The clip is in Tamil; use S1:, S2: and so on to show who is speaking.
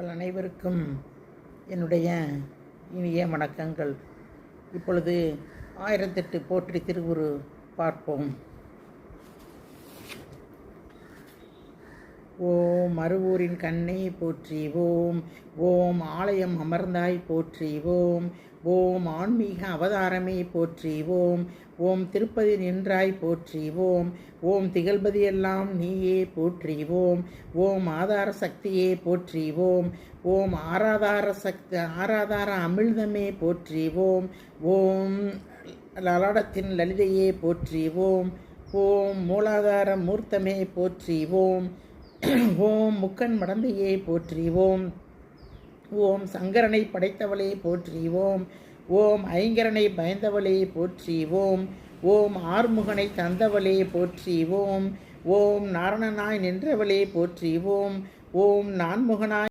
S1: உங்கள் அனைவருக்கும் என்னுடைய இனிய வணக்கங்கள். இப்பொழுது 1008 போற்றி திருவுரு பார்ப்போம். ஓம் மருவூரின் கண்ணே போற்றி, ஓம் ஓம் ஆலயம் அமர்ந்தாய் போற்றி, ஓம் ஓம் ஆன்மீக அவதாரமே போற்றி, ஓம் ஓம் திருப்பதி நின்றாய் போற்றி, ஓம் ஓம் திகழ்பதியெல்லாம் நீயே போற்றி, ஓம் ஓம் ஆதார சக்தியே போற்றி, ஓம் ஓம் ஆராதார அமிழ்தமே போற்றி, ஓம் ஓம் லலாடத்தின் லலிதையே போற்றி, ஓம் ஓம் மூலாதார மூர்த்தமே போற்றி, ஓம் ஓம் முக்கன் மடந்தையே போற்றி, ஓம் ஓம் சங்கரனை படைத்தவளே போற்றி, ஓம் ஓம் ஐங்கரனை பயந்தவளே போற்றி, ஓம் ஓம் ஆறுமுகனை தந்தவளே போற்றி, ஓம் ஓம் நாரணனாய் நின்றவளே போற்றி, ஓம் ஓம் நான்முகனாய்